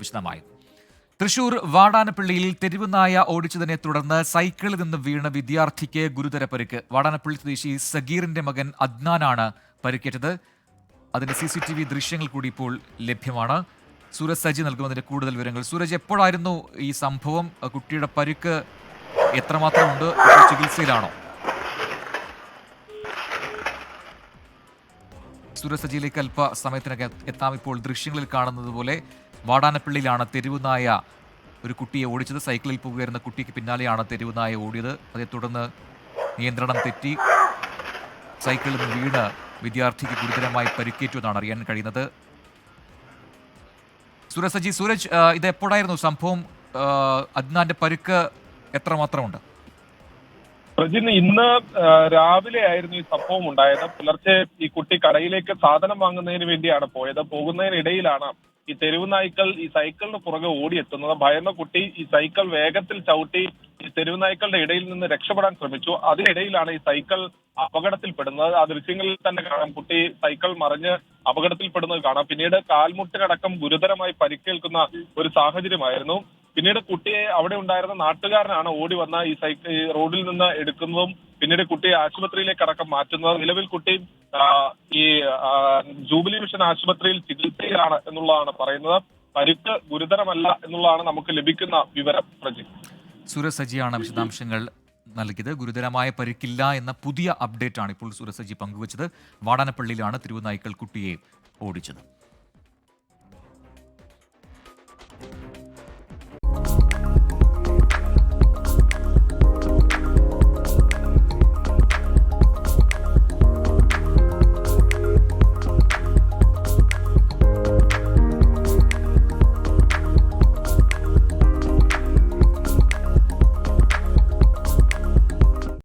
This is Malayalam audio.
വിശദമായി. തൃശൂർ വാടാനപ്പള്ളിയിൽ തെരുവുനായ ഓടിച്ചതിനെ തുടർന്ന് സൈക്കിളിൽ നിന്ന് വീണ വിദ്യാർത്ഥിക്ക് ഗുരുതര പരിക്ക്. വാടാനപ്പള്ളി സ്വദേശി സഗീറിന്റെ മകൻ അദ്നാനാണ് പരിക്കേറ്റത്. അതിന്റെ CCTV ദൃശ്യങ്ങൾ കൂടി ഇപ്പോൾ ലഭ്യമാണ്. സൂരജ് സജി നൽകുന്നതിന്റെ കൂടുതൽ വിവരങ്ങൾ. സൂരജ്, എപ്പോഴായിരുന്നു ഈ സംഭവം? കുട്ടിയുടെ പരിക്ക് എത്രമാത്രമുണ്ട്? ചികിത്സയിലാണോ? സൂരജ് സജിയിലേക്ക് അല്പ സമയത്തിനകം എത്താം. ഇപ്പോൾ ദൃശ്യങ്ങളിൽ കാണുന്നത് പോലെ വാടാനപ്പള്ളിയിലാണ് തെരുവുനായ ഒരു കുട്ടിയെ ഓടിച്ചത്. സൈക്കിളിൽ പോകുകയായിരുന്ന കുട്ടിക്ക് പിന്നാലെയാണ് തെരുവുനായ ഓടിയത്. അതേ തുടർന്ന് നിയന്ത്രണം തെറ്റി സൈക്കിളിൽ നിന്ന് വീണ് വിദ്യാർത്ഥിക്ക് ഗുരുതരമായി പരിക്കേറ്റു എന്നാണ് അറിയാൻ കഴിയുന്നത്. സൂരജ്, ഇത് എപ്പോഴായിരുന്നു സംഭവം? അദ്നാന്റെ പരിക്ക് എത്രമാത്രമുണ്ട്? പ്രജിൻ, ഇന്ന് രാവിലെ ആയിരുന്നു ഈ സംഭവം ഉണ്ടായത്. പുലർച്ചെ ഈ കുട്ടി കടയിലേക്ക് സാധനം വാങ്ങുന്നതിന് വേണ്ടിയാണ് പോയത്. പോകുന്നതിനിടയിലാണ് ഈ തെരുവ് നായ്ക്കൾ ഈ സൈക്കിളിന് പുറകെ ഓടിയെത്തുന്നത്. ഭയന്ന കുട്ടി ഈ സൈക്കിൾ വേഗത്തിൽ ചവിട്ടി ഈ തെരുവ് നായ്ക്കളുടെ ഇടയിൽ നിന്ന് രക്ഷപ്പെടാൻ ശ്രമിച്ചു. അതിനിടയിലാണ് ഈ സൈക്കിൾ അപകടത്തിൽപ്പെടുന്നത്. ആ ദൃശ്യങ്ങളിൽ തന്നെ കാണാം, കുട്ടി സൈക്കിൾ മറിഞ്ഞ് അപകടത്തിൽപ്പെടുന്നത് കാണാം. പിന്നീട് കാൽമുട്ടിനടക്കം ഗുരുതരമായി പരിക്കേൽക്കുന്ന ഒരു സാഹചര്യമായിരുന്നു. പിന്നീട് കുട്ടിയെ അവിടെ ഉണ്ടായിരുന്ന നാട്ടുകാരനാണ് ഓടി വന്ന ഈ റോഡിൽ നിന്ന് എടുക്കുന്നതും പിന്നീട് കുട്ടിയെ ആശുപത്രിയിലേക്ക് അടക്കം മാറ്റുന്നത്. നിലവിൽ കുട്ടി ഈ ജൂബിലി മിഷൻ ആശുപത്രിയിൽ ചികിത്സയിലാണ് എന്നുള്ളതാണ് പറയുന്നത്. പരിക്ക് ഗുരുതരമല്ല എന്നുള്ളതാണ് നമുക്ക് ലഭിക്കുന്ന വിവരം. പ്രജിത്ത്, സൂരജ് സജിയാണ് വിശദാംശങ്ങൾ നൽകിയത്. ഗുരുതരമായ പരിക്കില്ല എന്ന പുതിയ അപ്ഡേറ്റ് ആണ് ഇപ്പോൾ സൂരജ് സജി പങ്കുവച്ചത്. വാടാനപ്പള്ളിയിലാണ് തെരുവുനായ്ക്കൾ കുട്ടിയെ ഓടിച്ചത്.